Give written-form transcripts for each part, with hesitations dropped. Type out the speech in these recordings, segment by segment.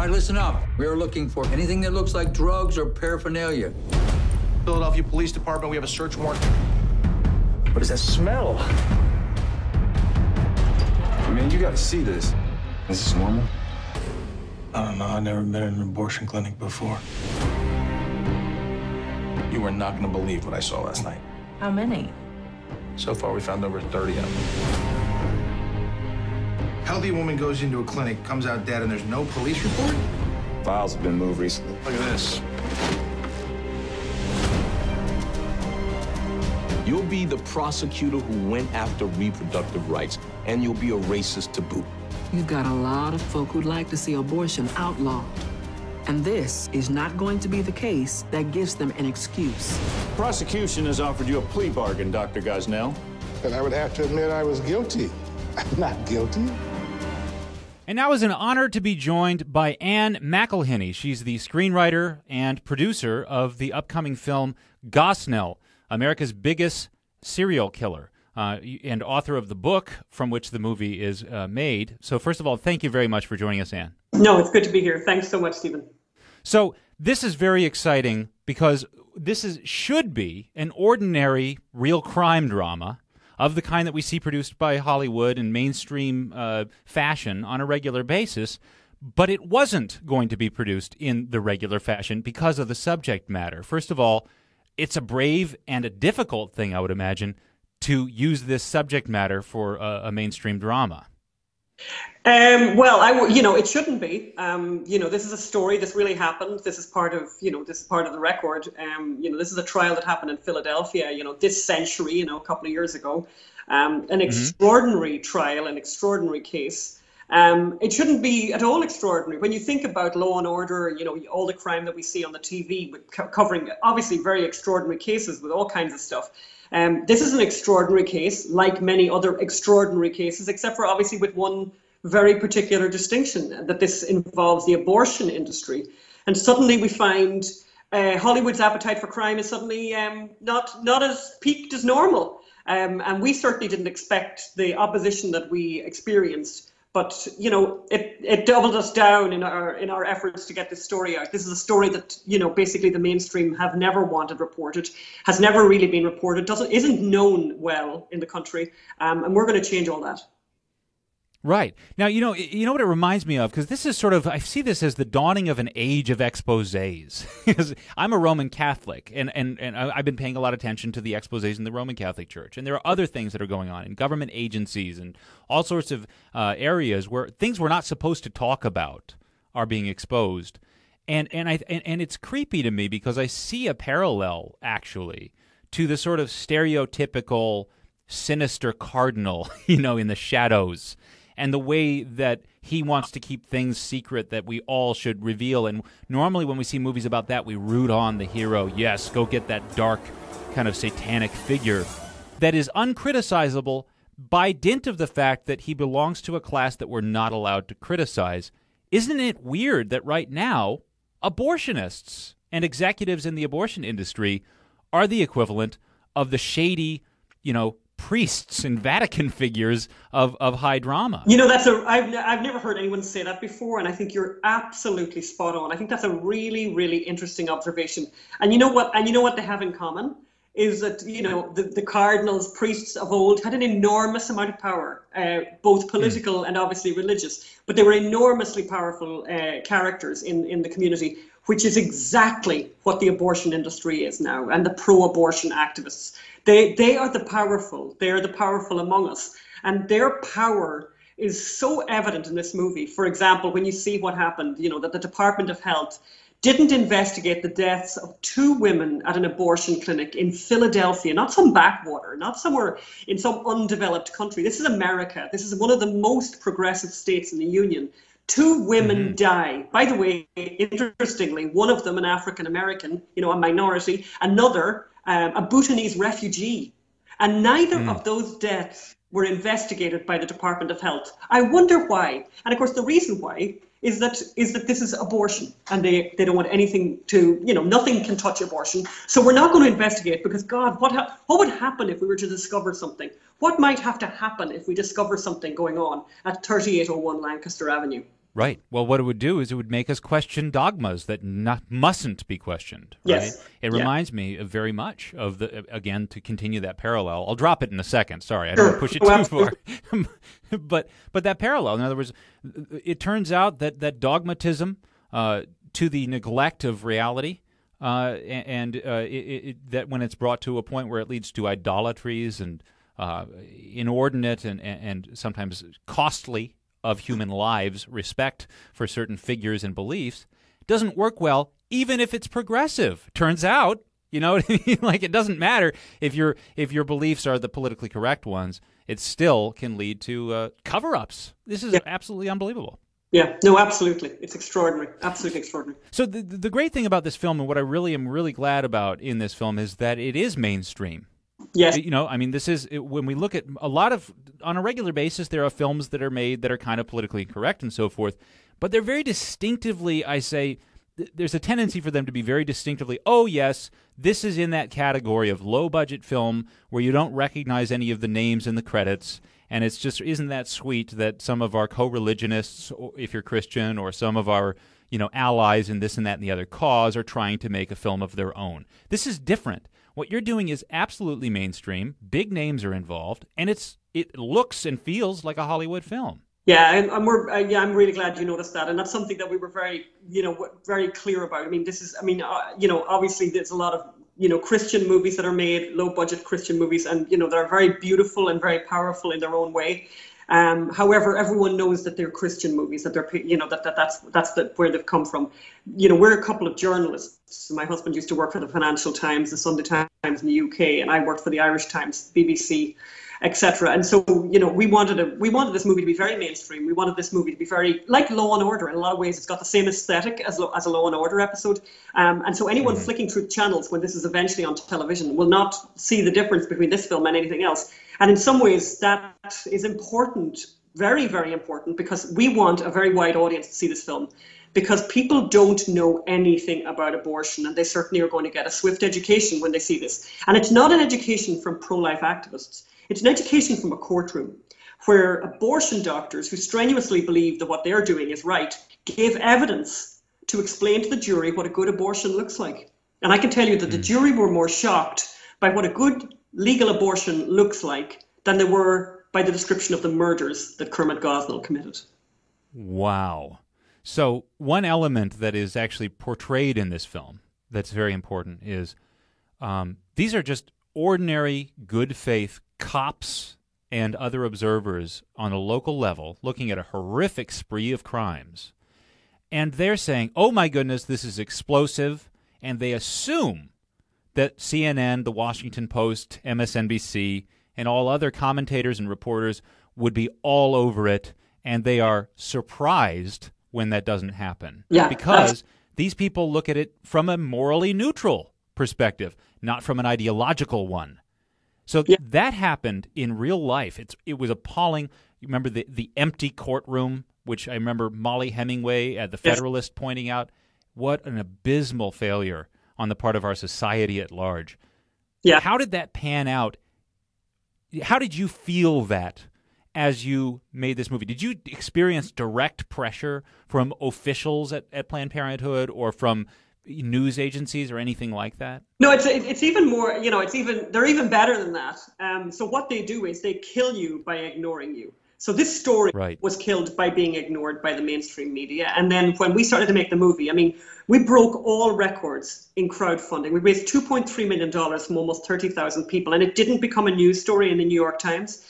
right, listen up. We are looking for anything that looks like drugs or paraphernalia. Philadelphia Police Department, we have a search warrant. What is that smell? Man, you gotta see this. Is this normal? I don't know. I've never been in an abortion clinic before. You are not going to believe what I saw last night. How many? So far, we found over 30 of them. Healthy woman goes into a clinic, comes out dead, and there's no police report? Files have been moved recently. Look at this. You'll be the prosecutor who went after reproductive rights, and you'll be a racist to boot. You've got a lot of folk who'd like to see abortion outlawed. And this is not going to be the case that gives them an excuse. Prosecution has offered you a plea bargain, Dr. Gosnell. And I would have to admit I was guilty. I'm not guilty. And now it's an honor to be joined by Ann McElhinney. She's the screenwriter and producer of the upcoming film Gosnell, America's biggest serial killer, and author of the book from which the movie is made. So first of all, thank you very much for joining us, Ann. No, it's good to be here. Thanks so much, Stephen. So this is very exciting because this should be an ordinary real crime drama of the kind that we see produced by Hollywood in mainstream fashion on a regular basis, but it wasn't going to be produced in the regular fashion because of the subject matter. First of all, it's a brave and a difficult thing, I would imagine, to use this subject matter for a mainstream drama. Well, it shouldn't be. This is a story. This really happened. This is part of, this is part of the record. This is a trial that happened in Philadelphia, this century, a couple of years ago. An extraordinary trial, an extraordinary case. It shouldn't be at all extraordinary. When you think about Law and Order, all the crime that we see on the TV, covering obviously very extraordinary cases with all kinds of stuff. This is an extraordinary case, like many other extraordinary cases, except for obviously with one very particular distinction, that this involves the abortion industry. And suddenly we find Hollywood's appetite for crime is suddenly not as peaked as normal. And we certainly didn't expect the opposition that we experienced. But, it doubled us down in our efforts to get this story out. This is a story that, basically the mainstream have never wanted reported, has never really been reported, isn't known well in the country. And we're going to change all that. Right. Now, you know what it reminds me of? Because this is sort of, I see this as the dawning of an age of exposés. Because I'm a Roman Catholic, and I've been paying a lot of attention to the exposés in the Roman Catholic Church. And there are other things that are going on in government agencies and all sorts of areas where things we're not supposed to talk about are being exposed. And it's creepy to me because I see a parallel, actually, to the sort of stereotypical sinister cardinal, in the shadows, and the way that he wants to keep things secret that we all should reveal. And normally when we see movies about that, we root on the hero. Yes, go get that dark kind of satanic figure that is uncriticizable by dint of the fact that he belongs to a class that we're not allowed to criticize. Isn't it weird that right now abortionists and executives in the abortion industry are the equivalent of the shady, priests and Vatican figures of high drama? I've never heard anyone say that before, and I think you're absolutely spot on. I think that's a really, really interesting observation. And you know what they have in common is that the cardinals, priests of old had an enormous amount of power, both political and obviously religious, but they were enormously powerful characters in the community, which is exactly what the abortion industry is now, and the pro-abortion activists. They are the powerful. They are the powerful among us. And their power is so evident in this movie. For example, when you see what happened, that the Department of Health didn't investigate the deaths of 2 women at an abortion clinic in Philadelphia, not some backwater, not somewhere in some undeveloped country. This is America. This is one of the most progressive states in the Union. 2 women die. By the way, interestingly, one of them an African-American, a minority, another a Bhutanese refugee. And neither of those deaths were investigated by the Department of Health. I wonder why. And of course, the reason why is that this is abortion, and they don't want anything to, nothing can touch abortion. So we're not going to investigate because, God, what would happen if we were to discover something? What might have to happen if we discover something going on at 3801 Lancaster Avenue? Right. Well, what it would do is it would make us question dogmas that mustn't be questioned. Right? Yes. It reminds me very much of again, to continue that parallel. I'll drop it in a second. Sorry, I don't want to push it too far. But that parallel, in other words, it turns out that dogmatism to the neglect of reality, that when it's brought to a point where it leads to idolatries and inordinate and sometimes costly of human lives respect for certain figures and beliefs, doesn't work well, even if it's progressive. Turns out, you know, like it doesn't matter if your beliefs are the politically correct ones. It still can lead to cover-ups. This is absolutely unbelievable. Yeah, no, absolutely. It's extraordinary. Absolutely extraordinary. So the great thing about this film, and what I really am really glad about in this film, is that it is mainstream. Yes. You know, I mean, this is, when we look at a lot of, on a regular basis, there are films that are made that are kind of politically correct and so forth, but they're very distinctively, I say, there's a tendency for them to be very distinctively, oh yes, this is in that category of low-budget film where you don't recognize any of the names in the credits, and it's just, isn't that sweet that some of our co-religionists, if you're Christian, or some of our, you know, allies in this and that and the other cause are trying to make a film of their own. This is different. What you're doing is absolutely mainstream. Big names are involved, and it looks and feels like a Hollywood film. Yeah, and I'm really glad you noticed that, and that's something that we were very clear about. I mean, this is, obviously there's a lot of, Christian movies that are made, low-budget Christian movies, and, they're very beautiful and very powerful in their own way. However, everyone knows that they're Christian movies, that they're, that's where they've come from. We're a couple of journalists. My husband used to work for the Financial Times, the Sunday Times in the UK, and I worked for the Irish Times, BBC, etc. And so, we wanted this movie to be very mainstream. We wanted this movie to be very like Law and Order. In a lot of ways, it's got the same aesthetic as a Law and Order episode. And so anyone flicking through channels when this is eventually on television will not see the difference between this film and anything else. And in some ways, that is important, very, very important, because we want a very wide audience to see this film, because people don't know anything about abortion, and they certainly are going to get a swift education when they see this. And it's not an education from pro-life activists. It's an education from a courtroom where abortion doctors who strenuously believe that what they're doing is right give evidence to explain to the jury what a good abortion looks like. And I can tell you that the jury were more shocked by what a good legal abortion looks like than they were by the description of the murders that Kermit Gosnell committed. Wow. So one element that is actually portrayed in this film that's very important is these are just ordinary, good faith cops and other observers on a local level looking at a horrific spree of crimes. And they're saying, oh my goodness, this is explosive. And they assume that CNN, the Washington Post, MSNBC, and all other commentators and reporters would be all over it. And they are surprised when that doesn't happen. Yeah, because these people look at it from a morally neutral perspective, not from an ideological one. So that happened in real life. It was appalling. You remember the empty courtroom, which I remember Molly Hemingway at The Federalist pointing out. What an abysmal failure on the part of our society at large. Yeah. How did that pan out? How did you feel that as you made this movie? Did you experience direct pressure from officials at Planned Parenthood or from news agencies or anything like that? No, it's even more, they're even better than that. So what they do is they kill you by ignoring you. So this story was killed by being ignored by the mainstream media. And then when we started to make the movie, I mean, we broke all records in crowdfunding. We raised $2.3 million from almost 30,000 people, and it didn't become a news story in the New York Times.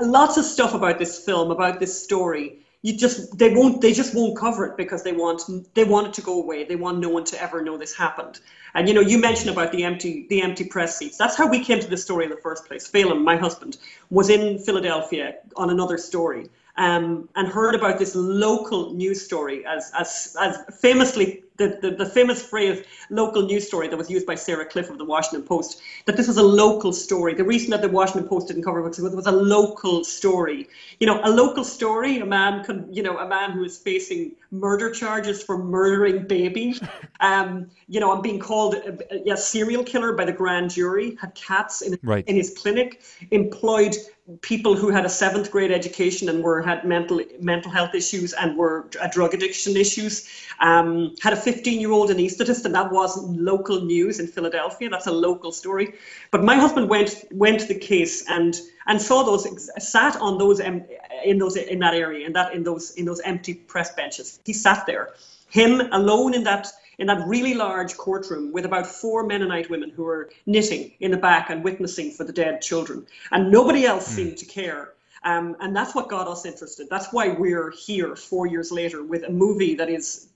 Lots of stuff about this film, about this story, they just won't cover it because they want it to go away. They want no one to ever know this happened. And you mentioned about the empty press seats. That's how we came to this story in the first place. Phelan, my husband, was in Philadelphia on another story, and heard about this local news story as famously the famous phrase "local news story" that was used by Sarah Cliff of the Washington Post, that this was a local story. The reason that the Washington Post didn't cover it was it was a local story. A local story, a man who is facing murder charges for murdering babies, and being called a serial killer by the grand jury, had cats in his clinic, employed people who had a 7th grade education and had mental health issues and were drug addiction issues, had a 15-year-old anaesthetist, and that wasn't local news in Philadelphia. That's a local story. But my husband went to the case and saw those, sat on those in that area, in those empty press benches. He sat there, him alone in that really large courtroom with about 4 Mennonite women who were knitting in the back and witnessing for the dead children. And nobody else seemed to care. And that's what got us interested. That's why we're here 4 years later with a movie that is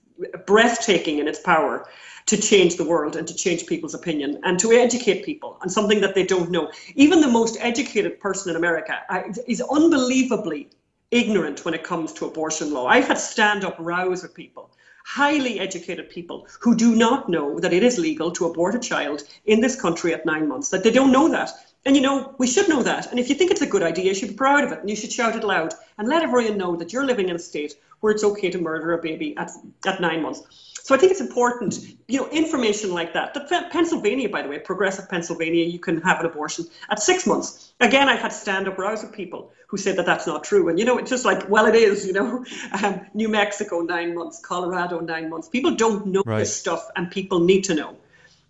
breathtaking in its power to change the world and to change people's opinion and to educate people on something that they don't know. Even the most educated person in America is unbelievably ignorant when it comes to abortion law. I've had stand-up rows with people, highly educated people, who do not know that it is legal to abort a child in this country at 9 months, that they don't know that. And we should know that. And if you think it's a good idea, you should be proud of it, and you should shout it loud and let everyone know that you're living in a state where it's okay to murder a baby at 9 months. So I think it's important, information like that. Pennsylvania, by the way, progressive Pennsylvania, you can have an abortion at 6 months. Again, I've had stand-up rows with people who said that that's not true. And, it's just like, well, it is, New Mexico, 9 months, Colorado, 9 months. People don't know this stuff, and people need to know.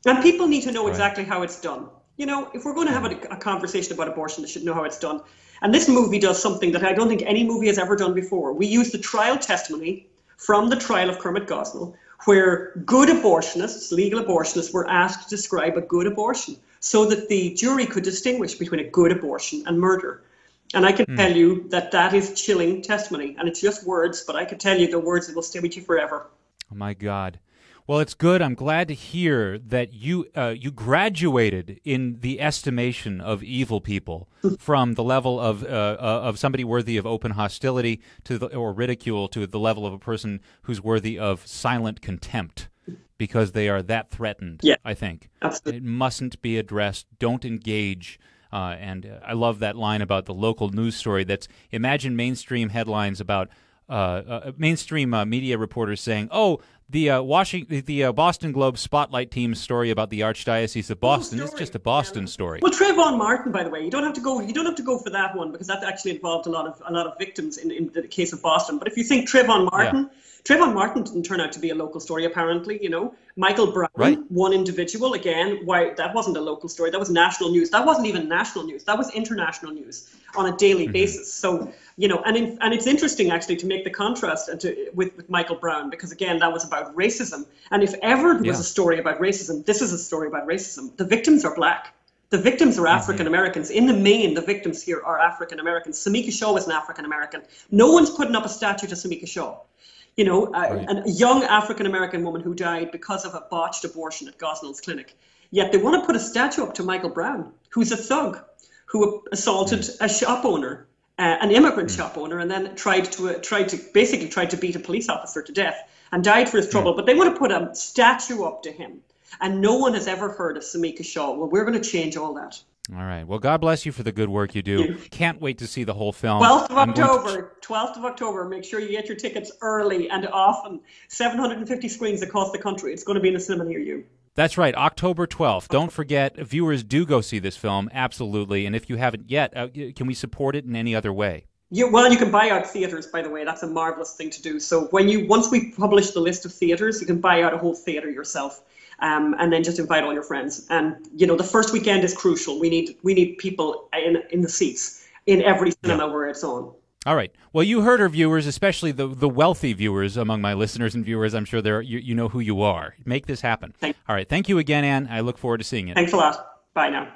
And people need to know exactly how it's done. If we're going to have a conversation about abortion, they should know how it's done. And this movie does something that I don't think any movie has ever done before. We use the trial testimony from the trial of Kermit Gosnell, where good abortionists, legal abortionists, were asked to describe a good abortion so that the jury could distinguish between a good abortion and murder. And I can tell you that is chilling testimony. And it's just words, but I can tell you the words that will stay with you forever. Oh, my God. Well, it's good. I'm glad to hear that you graduated in the estimation of evil people from the level of somebody worthy of open hostility or ridicule to the level of a person who's worthy of silent contempt because they are that threatened. Yeah, I think absolutely. It mustn't be addressed. Don't engage. And I love that line about the local news story. Imagine mainstream headlines about mainstream media reporters saying, "Oh, the Boston Globe Spotlight Team's story about the Archdiocese of Boston is just a Boston story." Well, Trayvon Martin, by the way, you don't have to go for that one because that actually involved a lot of victims in the case of Boston. But if you think Trayvon Martin. Yeah. Trayvon Martin didn't turn out to be a local story, apparently. Michael Brown, one individual, again, why that wasn't a local story. That was national news. That wasn't even national news. That was international news on a daily basis. So, and it's interesting, actually, to make the contrast with Michael Brown, because, again, that was about racism. And if ever there was a story about racism, this is a story about racism. The victims are black. The victims are African Americans. In the main, the victims here are African Americans. Samika Shaw was an African American. No one's putting up a statue to Samika Shaw. A young African-American woman who died because of a botched abortion at Gosnell's clinic. Yet they want to put a statue up to Michael Brown, who's a thug, who assaulted a shop owner, an immigrant shop owner, and then tried to beat a police officer to death and died for his trouble. But they want to put a statue up to him. And no one has ever heard of Samika Shaw. Well, we're going to change all that. All right. Well, God bless you for the good work you do. Can't wait to see the whole film. 12th of October. Make sure you get your tickets early and often. 750 screens across the country. It's going to be in a cinema near you. That's right, October 12th. Don't forget, viewers, do go see this film, absolutely. And if you haven't yet, can we support it in any other way? You can buy out theaters, by the way. That's a marvelous thing to do. So once we publish the list of theaters, you can buy out a whole theater yourself. And then just invite all your friends. And, the first weekend is crucial. We need people in the seats in every cinema where it's on. All right. Well, you heard our viewers, especially the wealthy viewers among my listeners and viewers. I'm sure you know who you are. Make this happen. All right. Thank you again, Ann. I look forward to seeing it. Thanks a lot. Bye now.